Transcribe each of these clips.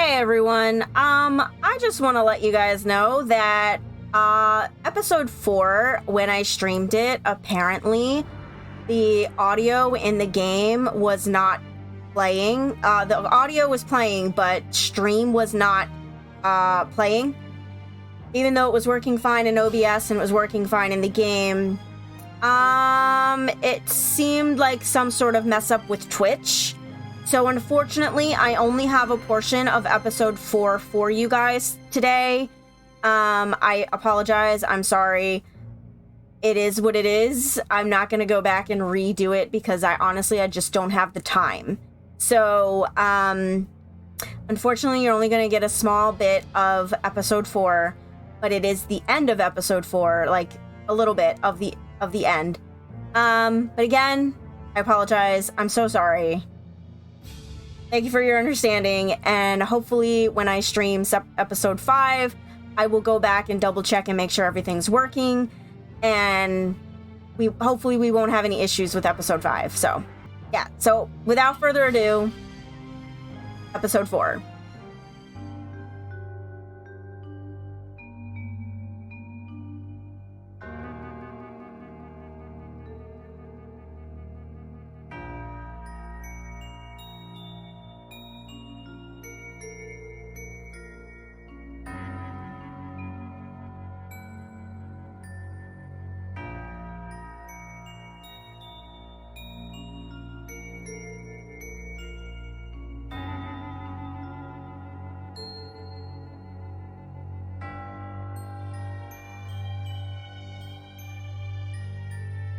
Hey everyone, I just want to let you guys know that, episode 4, when I streamed it, apparently, the audio in the game was not playing. The audio was playing, but stream was not, playing. Even though it was working fine in OBS and it was working fine in the game, it seemed like some sort of mess up with Twitch. So unfortunately, I only have a portion of episode 4 for you guys today. I apologize. I'm sorry. It is what it is. I'm not going to go back and redo it because I just don't have the time. So, unfortunately, you're only going to get a small bit of episode 4, but it is the end of episode 4, like a little bit of the end. But again, I apologize. I'm so sorry. Thank you for your understanding, and hopefully when I stream episode 5, I will go back and double check and make sure everything's working, and hopefully we won't have any issues with episode 5. So, yeah. So, without further ado, episode 4.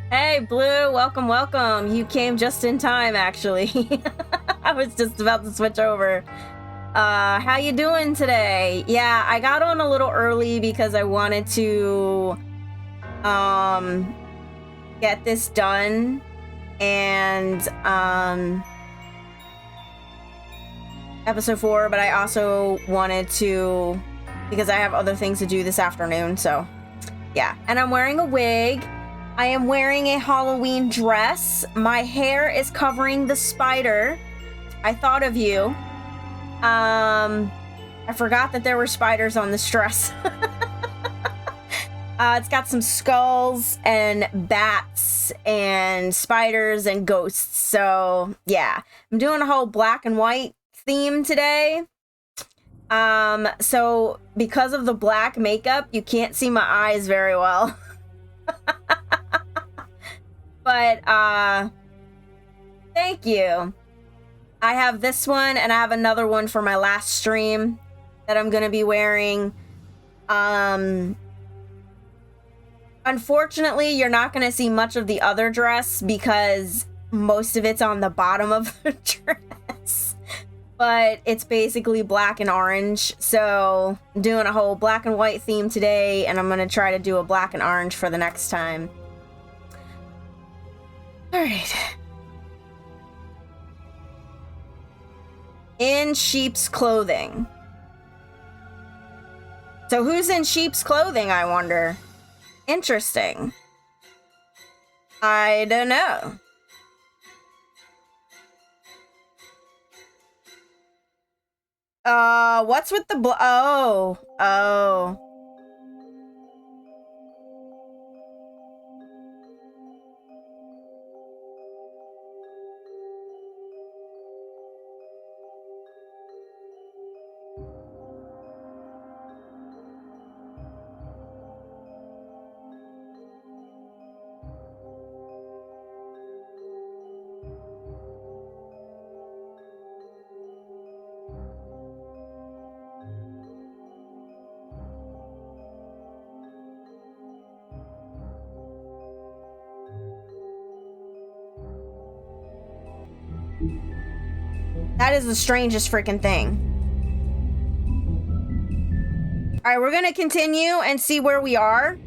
Hey, Blue, welcome, welcome. You came just in time, actually. I was just about to switch over. How you doing today? Yeah, I got on a little early because I wanted to, get this done. And, episode 4, but I also wanted to, because I have other things to do this afternoon, so, yeah. And I'm wearing a wig. I am wearing a Halloween dress. My hair is covering the spider. I thought of you. I forgot that there were spiders on this dress. It's got some skulls and bats and spiders and ghosts. So, yeah. I'm doing a whole black and white theme today. So because of the black makeup, you can't see my eyes very well. But, thank you. I have this one, and I have another one for my last stream that I'm gonna be wearing. Unfortunately, you're not gonna see much of the other dress because most of it's on the bottom of the dress. But it's basically black and orange, so I'm doing a whole black and white theme today, and I'm gonna try to do a black and orange for the next time. Alright. In sheep's clothing. So who's in sheep's clothing, I wonder? Interesting. I don't know. What's with the oh. That is the strangest freaking thing. Alright, we're gonna continue and see where we are.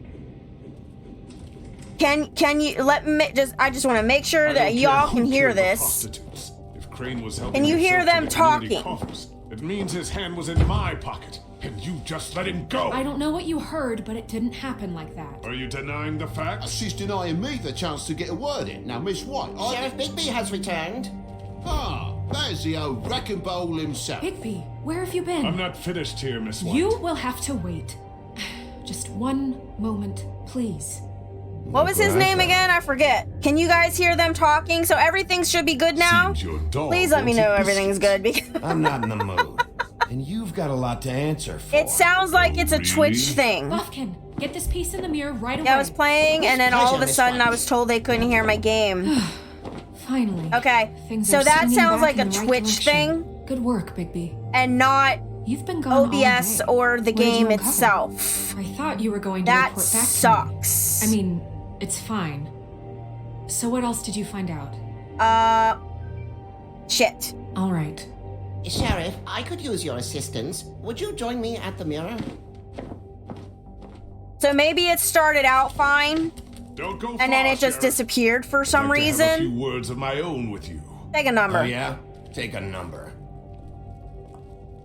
Can you let me I just want to make sure that y'all can hear this. If Crane was helping Can you hear them talking? It means his hand was in my pocket, and you just let him go. I don't know what you heard, but it didn't happen like that. Are you denying the facts? She's denying me the chance to get a word in. Now, Miss White, Sheriff Bigby has returned. Ah, That is the old wrecking ball himself. Bigby, where have you been? I'm not finished here, Miss White. You will have to wait. Just one moment, please. What was his name again? I forget. Can you guys hear them talking? So everything should be good now? Seems your dog Please let me wants a know everything's biscuit. good because I'm not in the mood. And you've got a lot to answer for. it sounds like it's a Twitch Really? thing. Buffkin, get this piece in the mirror right away. Yeah, I was playing and then all of a Pleasure, Miss sudden I White. was told they couldn't hear my game. Finally. Okay, Things so are that swinging sounds back like a in the right Twitch direction. thing Good work, Bigby. and not You've been gone all OBS day. or the What did you game uncover? itself. I thought you were going to That report back to sucks. me. I mean, it's fine. So what else did you find out? Shit. All right. Sheriff, I could use your assistance. Would you join me at the mirror? So maybe it started out fine Don't go and then far, it just Sheriff. disappeared for some I'd like to have a few reason. words of my own with you. Take a number. Oh, yeah? Take a number.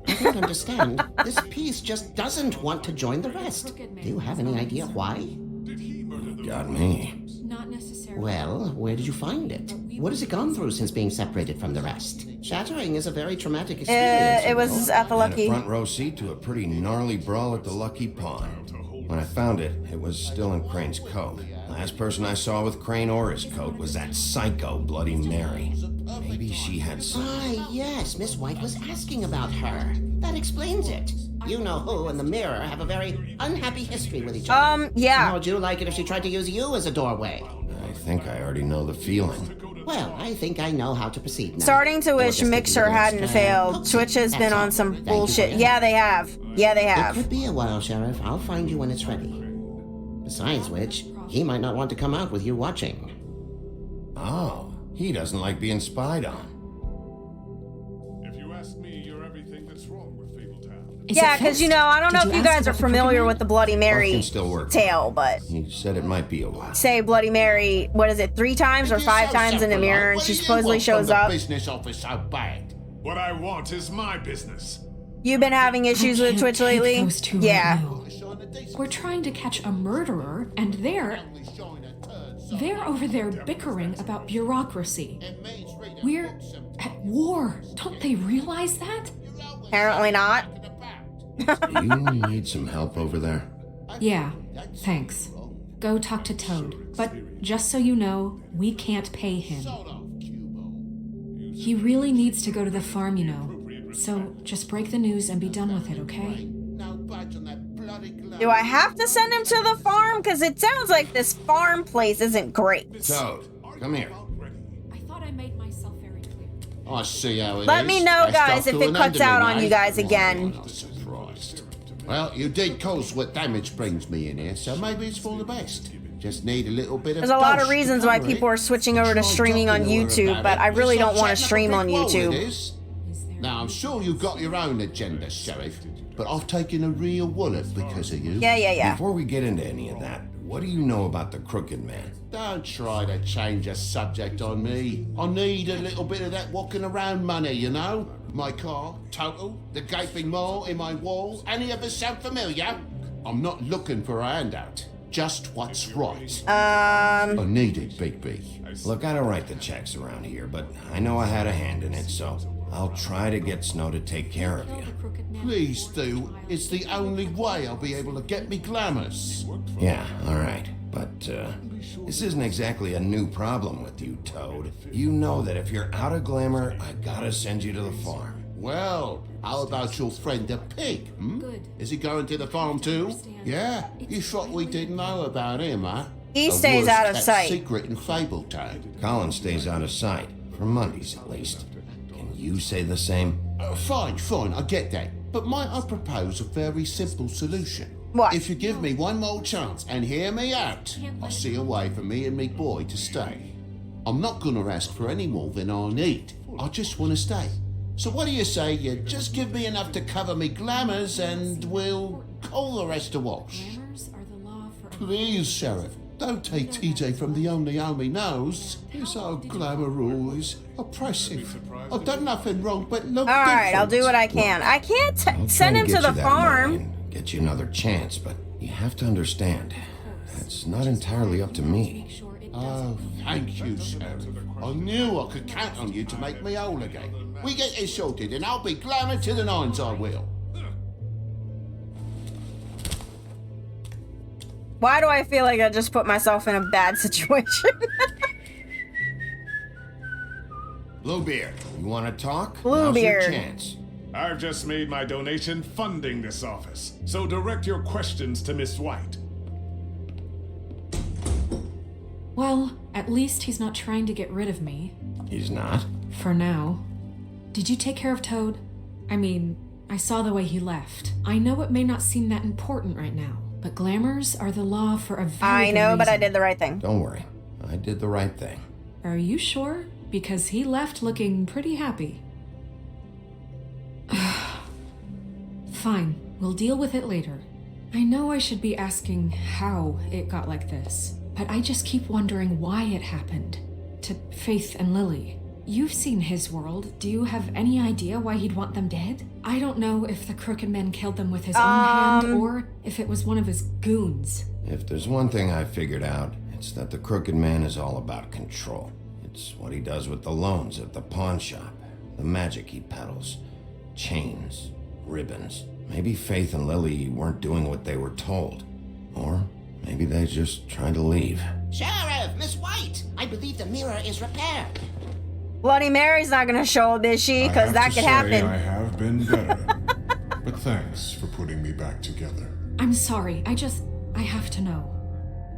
I don't understand. This piece just doesn't want to join the rest. Do you have any idea why? Did he murder the Got me. Not necessarily. Well, where did you find it? What has it gone through since being separated from the rest? Shattering is a very traumatic experience. It you was know. at the I had a Lucky. front row seat to a pretty gnarly brawl at the Lucky Pond. When I found it, it was still in Crane's coat. Last person I saw with Crane or his coat was that psycho Bloody Mary. Maybe she had some... Ah, yes, Miss White was asking about her. That explains it. You know who and the mirror have a very unhappy history with each other. How Yeah. would you like it if she tried to use you as a doorway? I think I already know the feeling. Well, I think I know how to proceed now. Starting to We'll wish just give Mixer you hadn't this, failed. cookie. Twitch has That's been all. on some Thank you bullshit. for your Yeah, help. they have. Yeah, they It have. could be a while, Sheriff. I'll find you when it's ready. Besides which, he might not want to come out with you watching. Oh, he doesn't like being spied on. If you ask me, you're everything that's wrong with Fabletown. Is Yeah, it because fixed? I don't know Did if you ask guys are about the familiar Crooked with the Bloody Mary Buffkin's still working. tale, but He said it might be a while. say Bloody Mary, what is it, 3 times or 5 times in the mirror, and she supposedly shows up. Business office so bad. What I want is my business. You've been having issues I with can't Twitch take lately? those two Yeah. right now. We're trying to catch a murderer, and they're over there bickering about bureaucracy. We're at war. Don't they realize that? Apparently not. Do you need some help over there? Yeah, thanks. Go talk to Toad. But just so you know, we can't pay him. He really needs to go to the farm, you know. So just break the news and be done with it, okay? Do I have to send him to the farm? Because it sounds like this farm place isn't great. Toad, come here. I thought I made myself very clear. I see how it is. Let me know, That's guys, stuff if it going cuts under out me, on you mate. guys again. I'm surprised. Well, you did cause what damage brings me in here, so maybe it's for the best. Just need a little bit of There's a lot of dose to reasons why cover people it. are switching over to Try streaming on talking to her YouTube, about but it. I really It's don't like want to chatting up a stream on brick wall, it YouTube. is. Now, I'm sure you've got your own agenda, Sheriff, but I've taken a real wallet because of you. Yeah. Before we get into any of that, what do you know about the Crooked Man? Don't try to change a subject on me. I need a little bit of that walking around money, you know? My car, total, the gaping mole in my wall. Any of us sound familiar? I'm not looking for a handout. Just what's right. I need it, Bigby. Look, I don't write the checks around here, but I know I had a hand in it, so I'll try to get Snow to take care of you. Please do. It's the only way I'll be able to get me glamours. Yeah, all right. But, this isn't exactly a new problem with you, Toad. You know that if you're out of glamour, I gotta send you to the farm. Well, how about your friend the pig? Good. Is he going to the farm too? Yeah? You thought we didn't know about him, huh? He A stays out of worst-kept sight. secret in Fabletown. Colin stays out of sight, for Mondays at least. Can you say the same? Fine, I get that. But might I propose a very simple solution? What? If you give me one more chance and hear me out, I'll see a way for me and me boy to stay. I'm not gonna ask for any more than I need. I just wanna stay. So what do you say you just give me enough to cover me glamours and we'll call the rest a wash? Glamours are the law for... Please, Sheriff, don't take TJ from the only home he knows. His old glamour rule is oppressive. I've done nothing wrong but look All right, I'll do different. what I can. I can't I'll try send him to get the you that farm. money and get you another chance, but you have to understand, that's not entirely up to me. Oh, thank you, Sheriff. I knew I could count on you to make me whole again. We get this sorted and I'll be glamour to the nines, I will. Why do I feel like I just put myself in a bad situation? Bluebeard, you want to talk? Bluebeard. Now's your chance. I've just made my donation funding this office, so direct your questions to Miss White. Well, at least he's not trying to get rid of me. He's not? For now. Did you take care of Toad? I mean, I saw the way he left. I know it may not seem that important right now, but glamours are the law for a very I good know, but I reason. did the right thing. Don't worry. I did the right thing. Are you sure? Because he left looking pretty happy. Fine, we'll deal with it later. I know I should be asking how it got like this, but I just keep wondering why it happened. To Faith and Lily. You've seen his world. Do you have any idea why he'd want them dead? I don't know if the Crooked Man killed them with his own hand or if it was one of his goons. If there's one thing I figured out, it's that the Crooked Man is all about control. It's what he does with the loans at the pawn shop, the magic he peddles, chains, ribbons. Maybe Faith and Lily weren't doing what they were told. Or maybe they just tried to leave. Sheriff, Miss White, I believe the mirror is repaired. Bloody Mary's not gonna show up, is she? Because that could happen. I have been better. But thanks for putting me back together. I'm sorry, I have to know.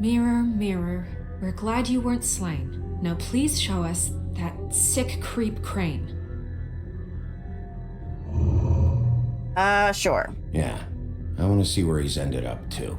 Mirror, mirror, we're glad you weren't slain. Now please show us that sick creep Crane. Sure. Yeah, I want to see where he's ended up, too.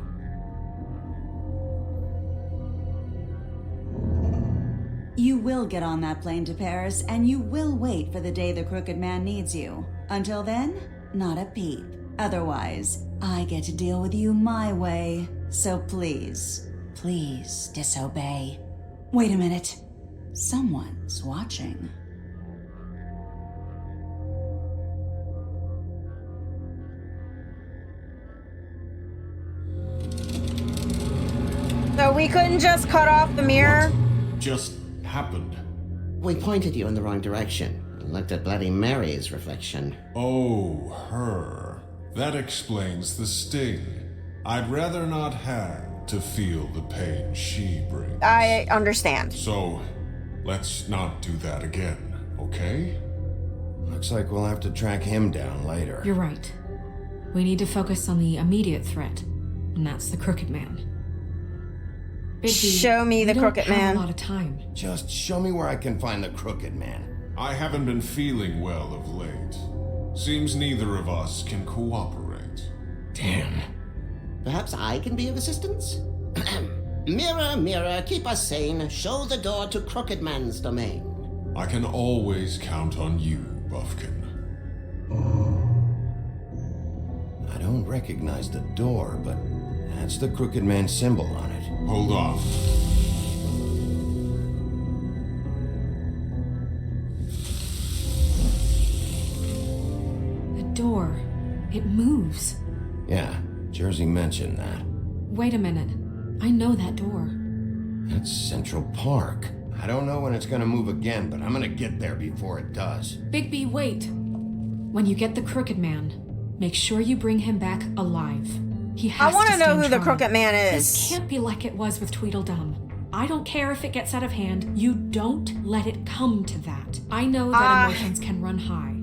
You will get on that plane to Paris, and you will wait for the day the Crooked Man needs you. Until then, not a peep. Otherwise, I get to deal with you my way. So please, please disobey. Wait a minute. Someone's watching. So we couldn't just cut off the mirror? Just happened. We pointed you in the wrong direction and looked at Bloody Mary's reflection. Oh, her. That explains the sting. I'd rather not have to feel the pain she brings. I understand. So, let's not do that again, okay? Looks like we'll have to track him down later. You're right. We need to focus on the immediate threat, and that's the Crooked Man. Bigby, Show me the we Crooked don't have Man. a lot of time. Just show me where I can find the Crooked Man. I haven't been feeling well of late. Seems neither of us can cooperate. Damn. Perhaps I can be of assistance? Mirror, mirror, keep us sane. Show the door to Crooked Man's domain. I can always count on you, Buffkin. I don't recognize the door, but that's the Crooked Man symbol on it. Hold on. The door. It moves. Yeah, Jersey mentioned that. Wait a minute. I know that door. That's Central Park. I don't know when it's gonna move again, but I'm gonna get there before it does. Bigby, wait. When you get the Crooked Man, make sure you bring him back alive. He I has want to know stand who the trial. Crooked Man This is. can't be like it was with Tweedledum. I don't care if it gets out of hand. You don't let it come to that. I know that emotions can run high,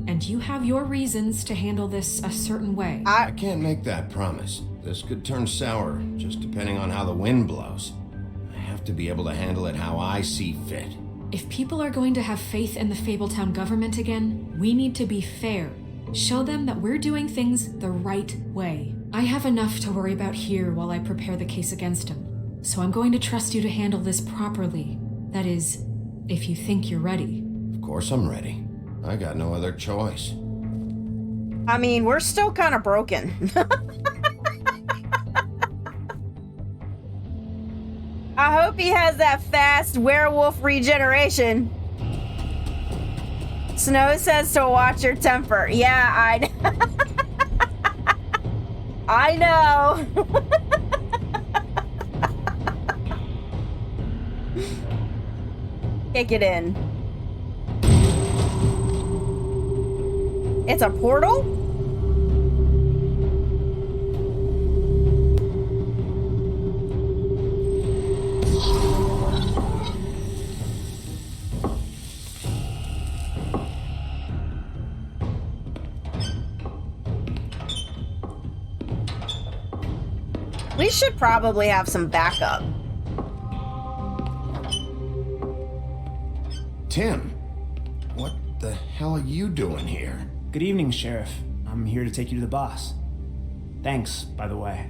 and you have your reasons to handle this a certain way. I can't make that promise. This could turn sour, just depending on how the wind blows. I have to be able to handle it how I see fit. If people are going to have faith in the Fabletown government again, we need to be fair. Show them that we're doing things the right way. I have enough to worry about here while I prepare the case against him. So I'm going to trust you to handle this properly. That is, if you think you're ready. Of course I'm ready. I got no other choice. I mean, we're still kind of broken. I hope he has that fast werewolf regeneration. Snow says to watch your temper. Yeah, I know. Kick it in. It's a portal? We should probably have some backup. Tim, what the hell are you doing here? Good evening, Sheriff. I'm here to take you to the boss. Thanks, by the way,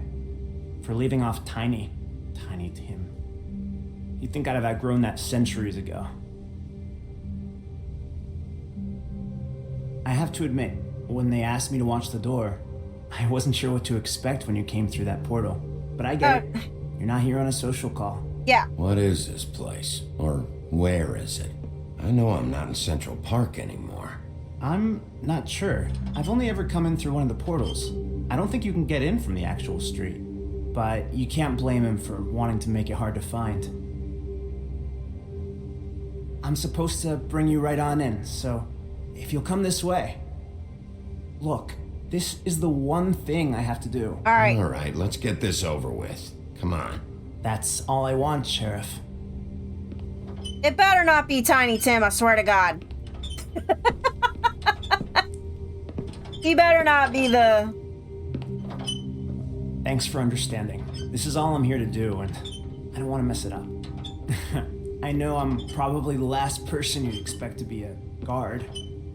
for leaving off Tiny Tim. You'd think I'd have outgrown that centuries ago. I have to admit, when they asked me to watch the door, I wasn't sure what to expect when you came through that portal. But I get it. You're not here on a social call. Yeah. What is this place? Or where is it? I know I'm not in Central Park anymore. I'm not sure. I've only ever come in through one of the portals. I don't think you can get in from the actual street. But you can't blame him for wanting to make it hard to find. I'm supposed to bring you right on in, so if you'll come this way. Look, this is the one thing I have to do. All right. All right, let's get this over with. Come on. That's all I want, Sheriff. It better not be Tiny Tim, I swear to God. He better not be the... Thanks for understanding. This is all I'm here to do, and I don't want to mess it up. I know I'm probably the last person you'd expect to be a guard,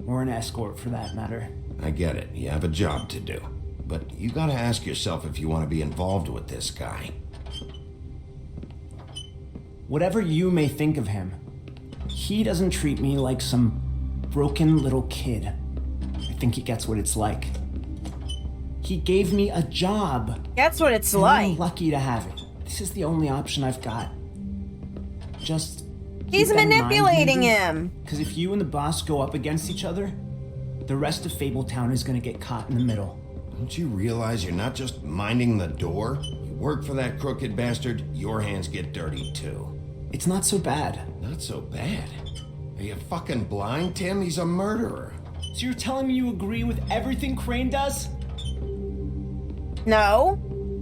or an escort for that matter. I get it. You have a job to do. But you gotta ask yourself if you want to be involved with this guy. Whatever you may think of him, he doesn't treat me like some broken little kid. I think he gets what it's like. He gave me a job. That's what it's and like. I'm lucky to have it. This is the only option I've got. Just He's manipulating him. Because if you and the boss go up against each other, the rest of Fabletown is gonna get caught in the middle. Don't you realize you're not just minding the door? You work for that crooked bastard, your hands get dirty too. It's not so bad. Not so bad. Are you fucking blind, Tim? He's a murderer. So you're telling me you agree with everything Crane does? No,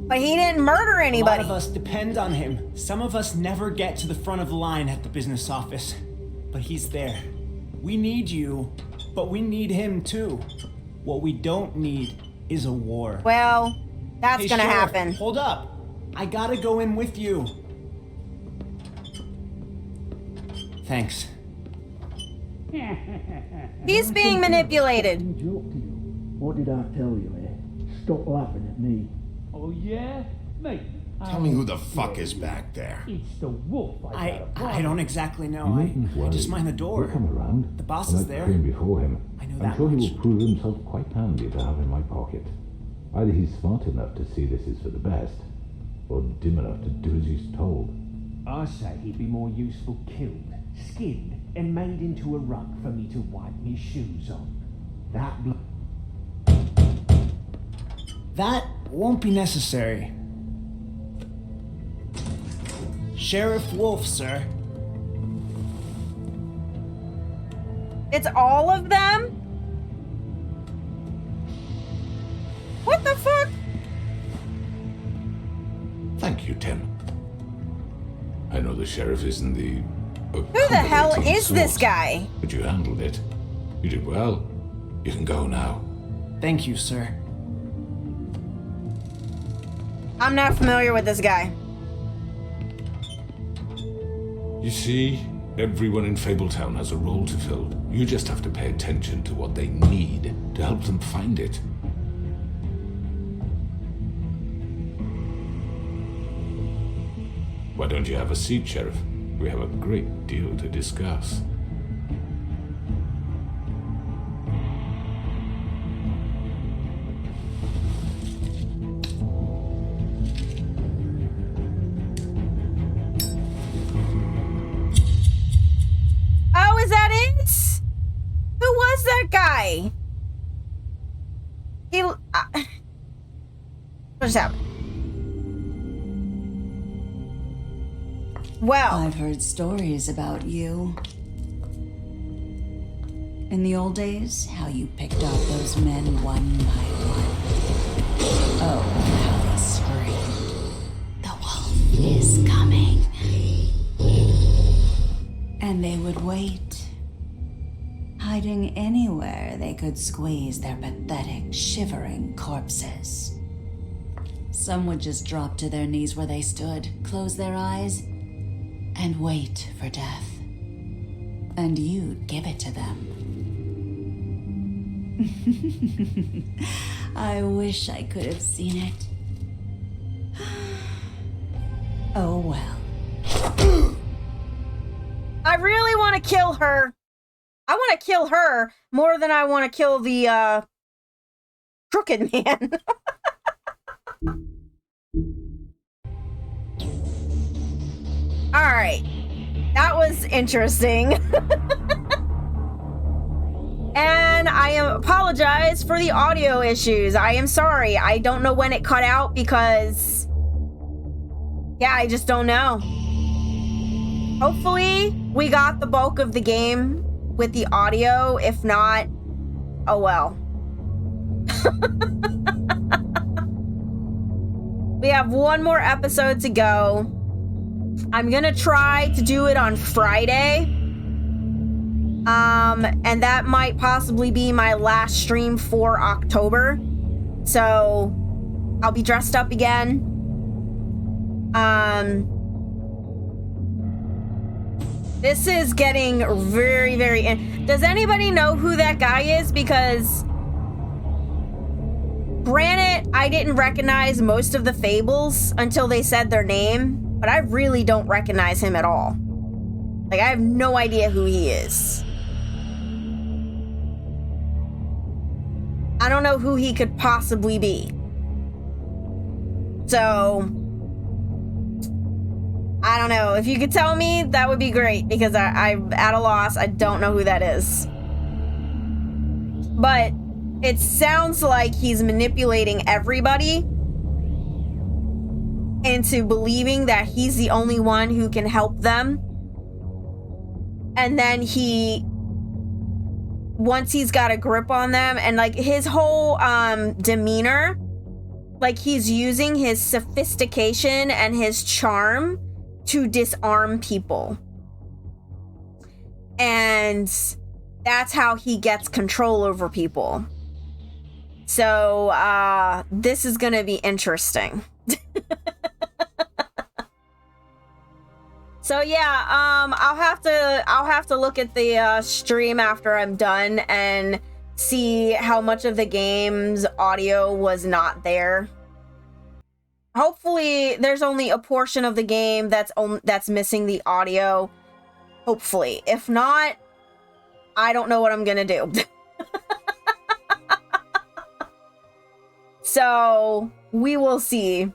but he didn't murder A lot anybody. of us depend on him. Some of us never get to the front of the line at the business office. But he's there. We need you, but we need him too. What we don't need is a war. Well, that's Hey, gonna Sheriff, happen. Hold up. I gotta go in with you. Thanks. He's being manipulated. What did I tell you, eh? Stop laughing at me. Oh, yeah? Mate. Tell me who the fuck is back there. It's the wolf. I don't exactly know. I just mind the door. He'll come around. The boss is there. Train before him. I know I'm that sure much. he will prove himself quite handy to have in my pocket. Either he's smart enough to see this is for the best, or dim enough to do as he's told. I say he'd be more useful killed, skinned, and made into a rug for me to wipe me shoes on. That won't be necessary. Sheriff Wolf, sir. It's all of them? What the fuck? Thank you, Tim. I know the sheriff isn't the... Who the hell is this sort, guy? But you handled it. You did well. You can go now. Thank you, sir. I'm not familiar with this guy. You see, everyone in Fabletown has a role to fill. You just have to pay attention to what they need to help them find it. Why don't you have a seat, Sheriff? We have a great deal to discuss. Oh, is that it? Who was that guy? He... what just happened? Well, I've heard stories about you. In the old days, how you picked off those men one by one. Oh, how they screamed. The wolf is coming. And they would wait, hiding anywhere they could squeeze their pathetic, shivering corpses. Some would just drop to their knees where they stood, close their eyes, and wait for death. And you'd give it to them. I wish I could have seen it. Oh well. I really want to kill her. I want to kill her more than I want to kill the crooked man. Alright. That was interesting. And I apologize for the audio issues. I am sorry. I don't know when it cut out because... yeah, I just don't know. Hopefully, we got the bulk of the game with the audio. If not, oh well. We have one more episode to go. I'm gonna try to do it on Friday. And that might possibly be my last stream for October. So, I'll be dressed up again. This is getting very, very... Does anybody know who that guy is? Because... granted, I didn't recognize most of the fables until they said their name, but I really don't recognize him at all. Like, I have no idea who he is. I don't know who he could possibly be. So, I don't know. If you could tell me, that would be great, because I'm at a loss. I don't know who that is. But it sounds like he's manipulating everybody into believing that he's the only one who can help them. And then once he's got a grip on them, and like his whole demeanor, like he's using his sophistication and his charm to disarm people. And that's how he gets control over people. So this is gonna be interesting. So yeah, I'll have to look at the stream after I'm done and see how much of the game's audio was not there. Hopefully, there's only a portion of the game that's missing the audio. Hopefully, if not, I don't know what I'm gonna do. So we will see.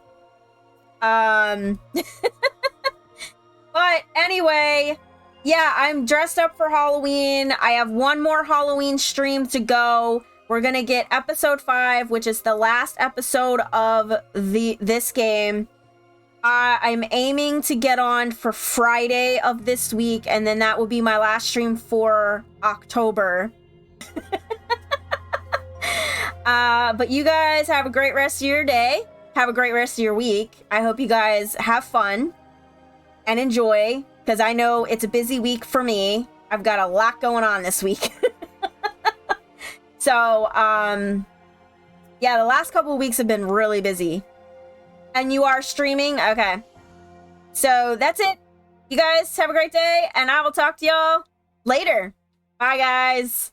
But anyway, yeah, I'm dressed up for Halloween. I have one more Halloween stream to go. We're gonna get episode 5, which is the last episode of this game. I'm aiming to get on for Friday of this week, and then that will be my last stream for October. But you guys have a great rest of your day. Have a great rest of your week. I hope you guys have fun and enjoy, because I know it's a busy week for me. I've got a lot going on this week. So, yeah, the last couple of weeks have been really busy. And you are streaming? Okay. So, that's it. You guys have a great day, and I will talk to y'all later. Bye, guys.